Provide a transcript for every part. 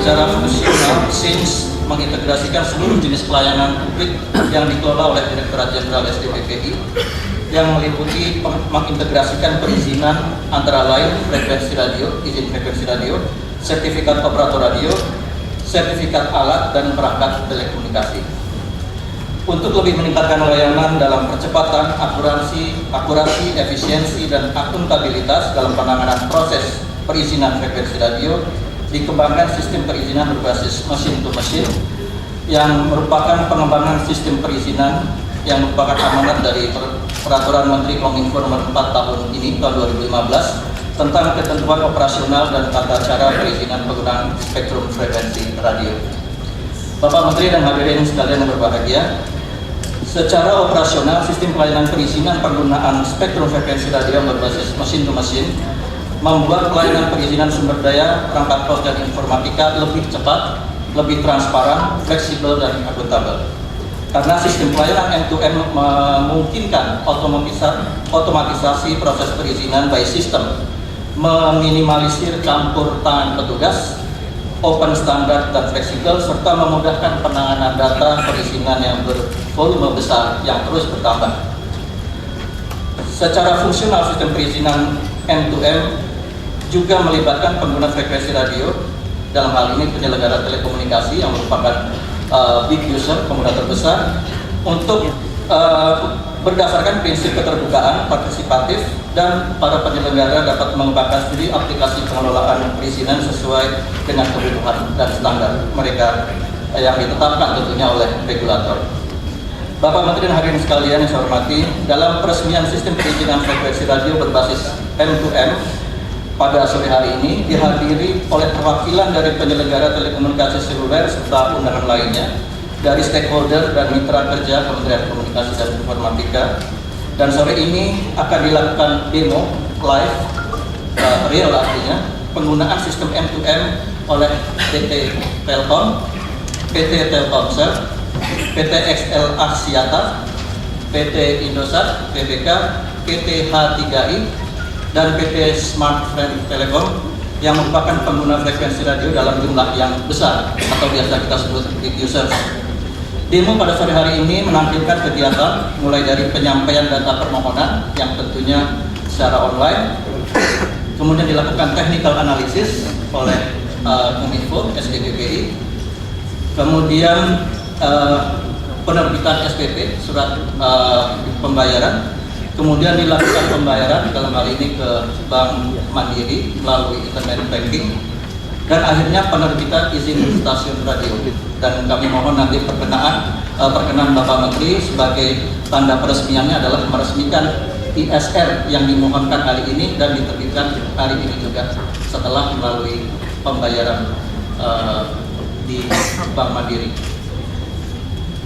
secara fungsional SINS mengintegrasikan seluruh jenis pelayanan publik yang dikelola oleh Direktorat Jenderal SDPPI yang meliputi mengintegrasikan perizinan antara lain frekuensi radio, izin frekuensi radio, sertifikat operator radio, sertifikat alat dan perangkat telekomunikasi. Untuk lebih meningkatkan layanan dalam percepatan, akurasi, efisiensi, dan akuntabilitas dalam penanganan proses perizinan frekuensi radio, dikembangkan sistem perizinan berbasis mesin to mesin yang merupakan pengembangan sistem perizinan yang merupakan amanat dari Peraturan Menteri Kominfo nomor 4 tahun 2015 tentang ketentuan operasional dan tata cara perizinan penggunaan spektrum frekuensi radio. Bapak Menteri dan hadirin sekalian yang berbahagia, secara operasional sistem pelayanan perizinan penggunaan spektrum frekuensi radio berbasis mesin to mesin membuat pelayanan perizinan sumber daya, perangkat pos dan informatika lebih cepat, lebih transparan, fleksibel dan akuntabel. Karena sistem pelayanan end-to-end memungkinkan otomatisasi proses perizinan by system, meminimalisir campur tangan petugas, open standar dan fleksibel, serta memudahkan penanganan data perizinan yang bervolume besar yang terus bertambah. Secara fungsional sistem perizinan end-to-end juga melibatkan pengguna frekuensi radio, dalam hal ini penyelenggara telekomunikasi yang merupakan big user, pengguna terbesar, untuk berdasarkan prinsip keterbukaan, partisipatif, dan para penyelenggara dapat mengembangkan sendiri aplikasi pengelolaan perizinan sesuai dengan kebutuhan dan standar mereka yang ditetapkan tentunya oleh regulator. Bapak Menteri dan hadirin sekalian yang saya hormati, dalam peresmian sistem perizinan frekuensi radio berbasis M2M pada sore hari ini dihadiri oleh perwakilan dari penyelenggara telekomunikasi seluler serta undangan lainnya dari stakeholder dan mitra kerja Kementerian Komunikasi dan Informatika. Dan sore ini akan dilakukan demo live, real artinya, penggunaan sistem M2M oleh PT Telkom, PT Telkomsel, PT XL Axiata, PT Indosat, PBK, PT H3I, dan PT Smart Friend Telekom yang merupakan pengguna frekuensi radio dalam jumlah yang besar atau biasa kita sebut big users. Demo pada sore hari ini menampilkan kegiatan mulai dari penyampaian data permohonan yang tentunya secara online, kemudian dilakukan technical analysis oleh Kominfo, SDPPI, kemudian penerbitan SPP, surat pembayaran, kemudian dilakukan pembayaran dalam hal ini ke Bank Mandiri melalui internet banking, dan akhirnya penerbitan izin stasiun radio. Dan kami mohon nanti perkenan Bapak Menteri sebagai tanda peresmiannya adalah meresmikan ISR yang dimohonkan hari ini dan diterbitkan hari ini juga setelah melalui pembayaran di Bank Mandiri.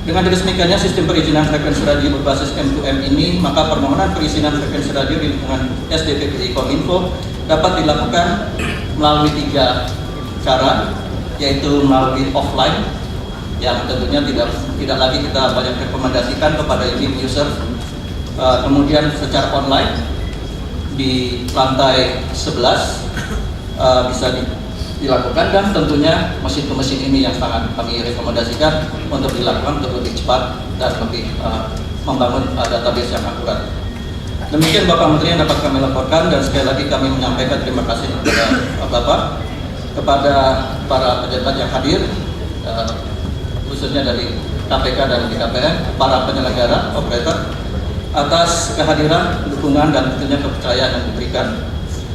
Dengan diresmikannya sistem perizinan frekuensi radio berbasis M2M ini, maka permohonan perizinan frekuensi radio di lingkungan SDPPI Kominfo dapat dilakukan melalui 3 cara, yaitu melalui offline, yang tentunya tidak lagi kita banyak rekomendasikan kepada end user, kemudian secara online di lantai 11 bisa dilakukan, dan tentunya mesin ke mesin ini yang sangat kami rekomendasikan untuk dilakukan untuk lebih cepat dan lebih membangun database yang akurat. Demikian Bapak Menteri yang dapat kami laporkan, dan sekali lagi kami menyampaikan terima kasih kepada Bapak, kepada para pejabat yang hadir, khususnya dari KPK dan BKPM, para penyelenggara, operator, atas kehadiran, dukungan, dan tentunya kepercayaan yang diberikan.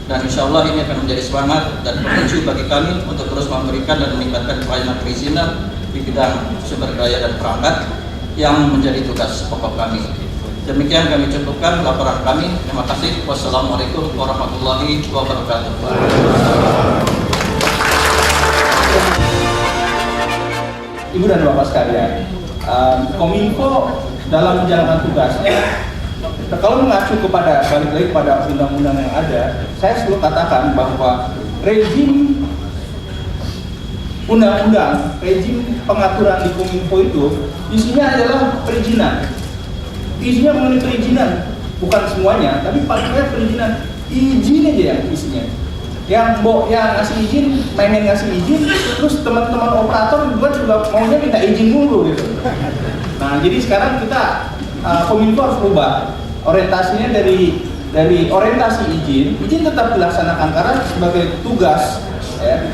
Dan insya Allah ini akan menjadi semangat dan pemicu bagi kami untuk terus memberikan dan meningkatkan pelayanan perizinan di bidang sumber daya dan perangkat yang menjadi tugas pokok kami. Demikian kami cukupkan laporan kami. Terima kasih. Wassalamualaikum warahmatullahi wabarakatuh. Ibu dan Bapak sekalian, Kominfo dalam menjalankan tugasnya, kalau mengacu kepada balik lagi pada undang-undang yang ada, saya selalu katakan bahwa rezim undang-undang, rezim pengaturan di Kominfo itu isinya adalah perizinan. Isinya mengenai perizinan, bukan semuanya, tapi paling banyak perizinan. Izin aja yang isinya. yang ngasih izin, mainin ngasih izin, terus teman-teman operator juga maunya minta izin dulu gitu. Nah, jadi sekarang kita Kominfo harus berubah orientasinya dari orientasi izin tetap dilaksanakan karena sebagai tugas ya,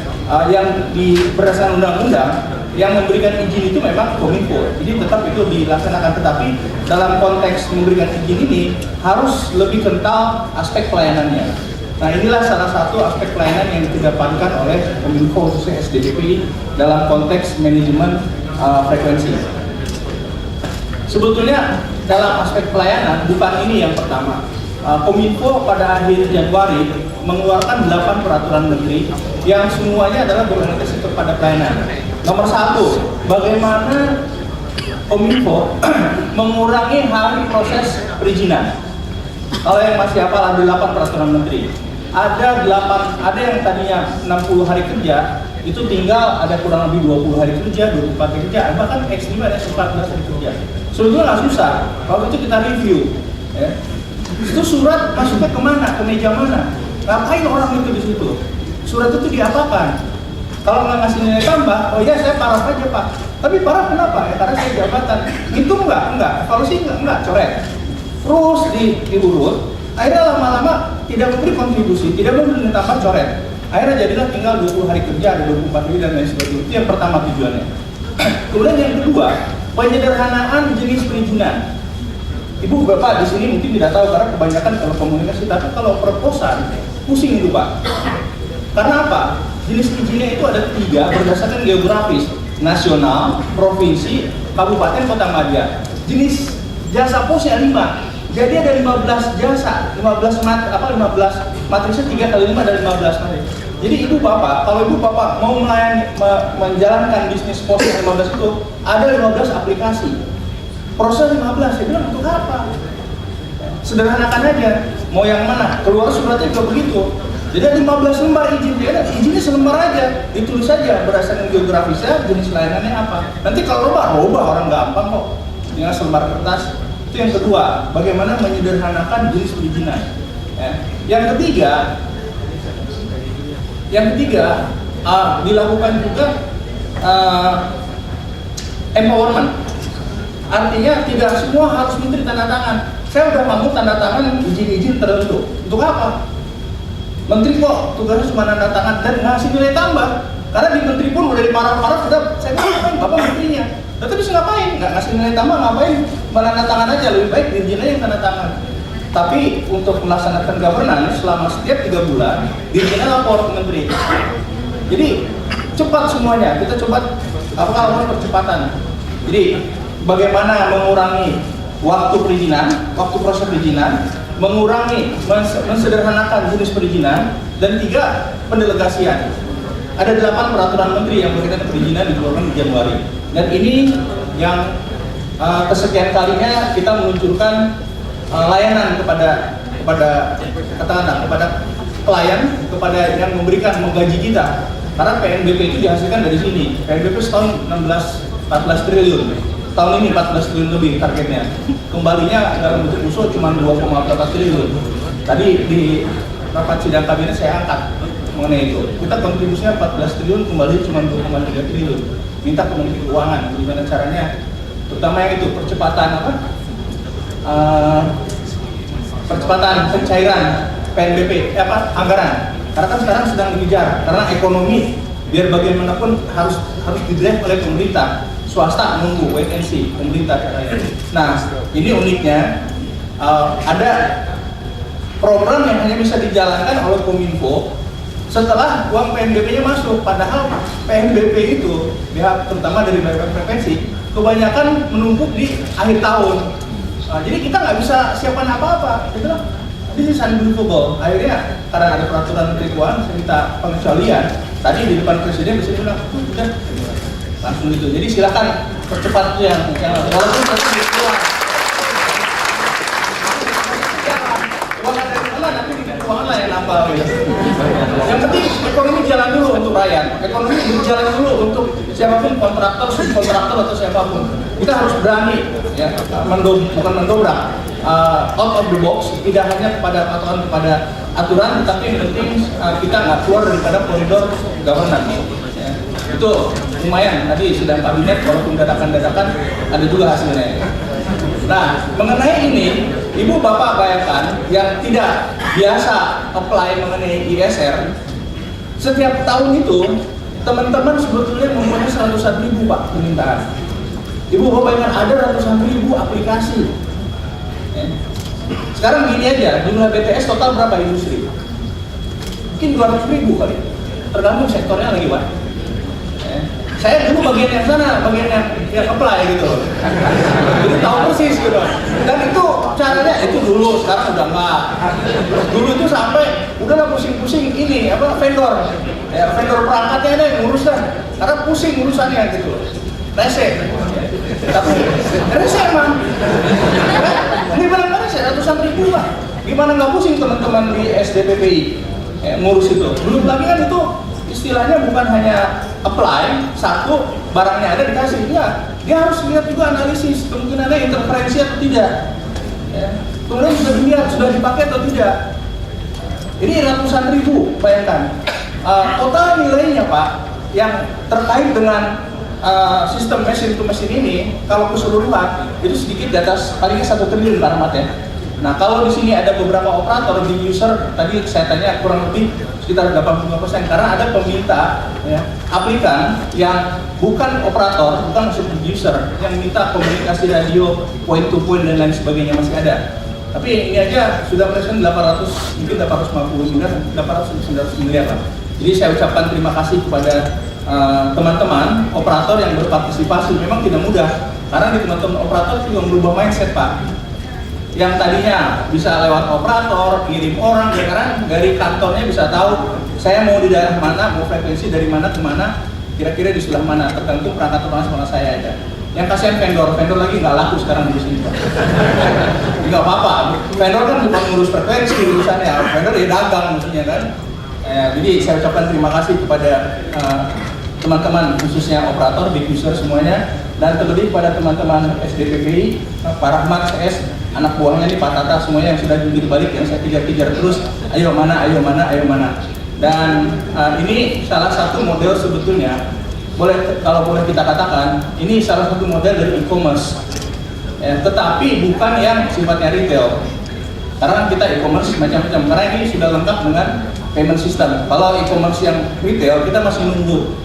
yang berdasarkan undang-undang yang memberikan izin itu memang Kominfo, jadi tetap itu dilaksanakan, tetapi dalam konteks memberikan izin ini harus lebih kental aspek pelayanannya. Nah, inilah salah satu aspek pelayanan yang dikedepankan oleh Kominfo khususnya SDDPI dalam konteks manajemen frekuensi. Sebetulnya dalam aspek pelayanan bukan ini yang pertama. Kominfo pada akhir Januari mengeluarkan 8 peraturan menteri yang semuanya adalah berorientasi kepada pelayanan. Nomor 1, bagaimana Kominfo mengurangi hari proses perizinan. Kalau yang masih hafal ada 8 peraturan menteri. Ada yang tadinya 60 hari kerja, itu tinggal ada kurang lebih 20 hari kerja, 24 hari kerja, bahkan ekstrim ada 14 hari kerja. Sebetulnya nggak susah, kalau itu kita review. Ya. Itu surat masuknya kemana, ke meja mana? Ngapain orang itu di situ? Surat itu diapakan? Kalau nggak ngasih nilai tambah, oh iya saya paraf aja Pak. Tapi paraf kenapa? Ya karena saya jabatan. Itu enggak, evaluasi enggak, coret. Terus diurut. Akhirnya lama-lama tidak memberi kontribusi, tidak memberi nilai tambah, coret. Akhirnya jadilah tinggal 20 hari kerja, ada 24 hari dan lain sebagainya. Itu yang pertama tujuannya. Kemudian yang kedua, penyederhanaan jenis perizinan. Ibu Bapak di sini mungkin tidak tahu karena kebanyakan kalau komunikasi, tapi kalau proposal pusing itu Pak. Karena apa? Jenis izinnya itu ada 3 berdasarkan geografis, nasional, provinsi, kabupaten, kota madya. Jenis jasa posnya 5. Jadi ada 15 jasa, 15 matrisnya 3 kali 5 dari 15 matris. Jadi Ibu Bapak, kalau Ibu Bapak mau menjalankan bisnis pos yang 15 itu, ada 15 aplikasi. Proses 15, saya bilang untuk apa? Sederhanakan aja, mau yang mana? Keluar suratnya juga begitu. Jadi ada 15 lembar izin, izinnya selembar aja, ditulis saja berdasarkan geografisnya, jenis layanannya apa. Nanti kalau robah orang gampang kok, tinggal selembar kertas. Itu yang kedua, bagaimana menyederhanakan jenis perizinan. Ya. Yang ketiga, dilakukan juga empowerment. Artinya tidak semua harus menteri tanda tangan. Saya udah mampu tanda tangan izin-izin tertentu. Untuk apa? Menteri kok tugasnya cuma tanda tangan dan ngasih nilai tambah. Karena di menteri pun udah diparah-parah sudah saya ngapain Bapak menterinya. Tapi bisa ngapain? Nggak ngasih nilai tambah ngapain? Tanda tangan aja, lebih baik dirjennya yang tanda tangan. Tapi untuk melaksanakan governance selama setiap 3 bulan, dirjennya lapor ke menteri. Jadi cepat semuanya. Kita coba lakukan percepatan. Jadi bagaimana mengurangi waktu perizinan, waktu proses perizinan, mengurangi, mensederhanakan jenis perizinan, dan 3, pendelegasian. Ada 8 peraturan menteri yang berkaitan perizinan dikeluarkan di Januari. Dan ini yang kesekian kalinya kita meluncurkan layanan kepada klien, kepada yang menggaji kita. Karena PNBP itu dihasilkan dari sini. PNBP setahun 14 triliun. Tahun ini 14 triliun lebih targetnya. Kembalinya dalam bentuk usul cuma 2,4 triliun. Tadi di rapat sidang kabinet saya angkat mengenai itu. Kita kontribusinya 14 triliun, kembali cuma 2,3 triliun. Minta ke Menteri Keuangan bagaimana caranya, terutama yang itu percepatan percepatan pencairan PNBP anggaran. Karena kan sekarang sedang dikejar karena ekonomi biar bagaimanapun harus didrive oleh pemerintah. Swasta menunggu wait and see pemerintah caranya. Nah, ini uniknya ada program yang hanya bisa dijalankan oleh Kominfo setelah uang PNBP-nya masuk. Padahal PNBP itu, pihak terutama dari BPM Frekuensi, kebanyakan menumpuk di akhir tahun. Jadi kita nggak bisa siapkan apa-apa. Gitu lah. This is unbelievable. Akhirnya karena ada peraturan Menteri Keuangan, saya minta pengecualian. Tadi di depan Presiden bisa bilang, udah langsung gitu. Jadi silakan percepat itu yang walaupun Presiden keluar. Nanti di keuangan lah yang nambah gitu. Yang penting ekonomi jalan dulu untuk rakyat, ekonomi berjalan dulu untuk siapapun kontraktor, subkontraktor atau siapapun. Kita harus berani ya, bukan mendobrak, out of the box, tidak hanya kepada aturan, tetapi yang penting kita nggak keluar daripada koridor governance. Ya. Itu lumayan, tadi sedang kabinet, walaupun dadakan-dadakan, ada juga hasilnya. Nah, mengenai ini, Ibu Bapak bayangkan yang tidak biasa apply mengenai ISR, setiap tahun itu teman-teman sebetulnya mempunyai 100.000 Pak permintaan. Ibu Bapak bayangkan ada ratusan ribu aplikasi. Ya. Sekarang gini aja, jumlah BTS total berapa industri? Mungkin 200.000 kali, tergantung sektornya lagi Pak. Saya dulu bagian yang sana, bagian yang apply gitu. Jadi tahu persis gitu. Dan itu caranya itu dulu, sekarang udah enggak. Dulu itu sampai udahlah pusing-pusing ini vendor. Ya, vendor perangkatnya ada yang ngurus dah. Karena pusing urusannya gitu. Rese. Tapi rese emang. Ini barang rese ratusan ribu Pak. Gimana nggak pusing teman-teman di SDPPI ngurus itu? Belum lagi kan itu istilahnya bukan hanya apply, satu barangnya ada dikasih, enggak. Dia harus lihat juga analisis kemungkinannya interferensi atau tidak. Ya. Kemudian sudah dilihat sudah dipakai atau tidak. Ini ratusan ribu, bayangkan. Total nilainya Pak yang terkait dengan sistem mesin to mesin ini, kalau keseluruhan itu sedikit di atas palingnya 1 triliun Pak Rahmat ya. Nah, kalau di sini ada beberapa operator di user, tadi saya tanya kurang lebih sekitar 85%, karena ada peminta ya, aplikan yang bukan operator, bukan maksud user, yang minta komunikasi radio point to point dan lain sebagainya masih ada. Tapi ini aja sudah present 800, mungkin 850 miliar, 800-900 miliar lah. Jadi saya ucapkan terima kasih kepada teman-teman operator yang berpartisipasi. Memang tidak mudah, karena di teman-teman operator juga merubah mindset Pak. Yang tadinya bisa lewat operator, kirim orang, ya karena dari kantornya bisa tahu saya mau di daerah mana, mau frekuensi dari mana ke mana, kira-kira di sebelah mana, tergantung perangkat operasional saya aja. Yang kasihan vendor lagi nggak laku sekarang di sini Pak. Nggak apa-apa, vendor kan bukan ngurus frekuensi urusannya, vendor ya dagang maksudnya kan. Jadi saya ucapkan terima kasih kepada teman-teman khususnya operator, big user semuanya, dan terlebih kepada teman-teman SDPPI, Pak Rahmat, CS, anak buahnya nih Pak Tata semuanya yang sudah jungkir balik, yang saya kejar-kejar terus, ayo mana. Dan ini salah satu model sebetulnya, kalau boleh kita katakan, ini salah satu model dari e-commerce, ya, tetapi bukan yang sifatnya retail. Karena kita e-commerce macam-macam, karena ini sudah lengkap dengan payment system. Kalau e-commerce yang retail, kita masih nunggu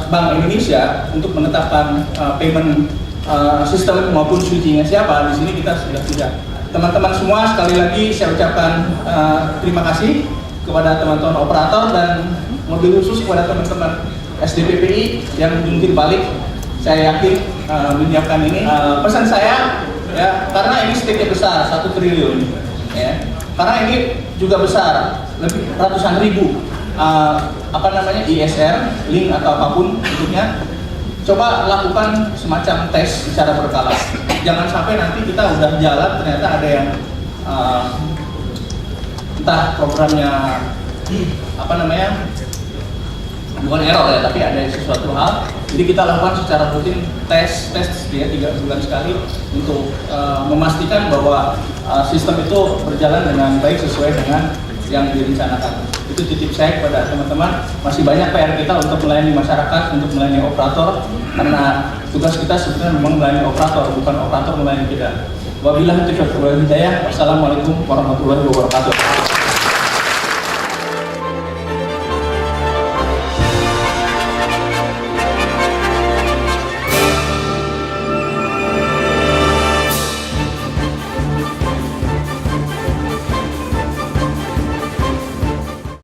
Bank Indonesia untuk menetapkan payment sistem maupun switchingnya siapa. Di sini kita sudah tidak. Teman-teman semua, sekali lagi saya ucapkan terima kasih kepada teman-teman operator dan mobil khusus kepada teman-teman SDPPI yang jungkir balik. Saya yakin menyiapkan ini. Pesan saya, ya, karena ini stake-nya besar, 1 triliun, ya. Karena ini juga besar, lebih ratusan ribu. ISR, link atau apapun bentuknya, coba lakukan semacam tes secara berkala. Jangan sampai nanti kita udah jalan ternyata ada yang entah programnya bukan error ya, tapi ada sesuatu hal. Jadi kita lakukan secara rutin tes ya 3 bulan sekali untuk memastikan bahwa sistem itu berjalan dengan baik sesuai dengan yang direncanakan. Itu titip saya kepada teman-teman. Masih banyak PR kita untuk melayani masyarakat, untuk melayani operator, karena tugas kita sebetulnya memang melayani operator, bukan operator melayani kita. Wabillahi taufiq wal hidayah. Wassalamualaikum warahmatullahi wabarakatuh.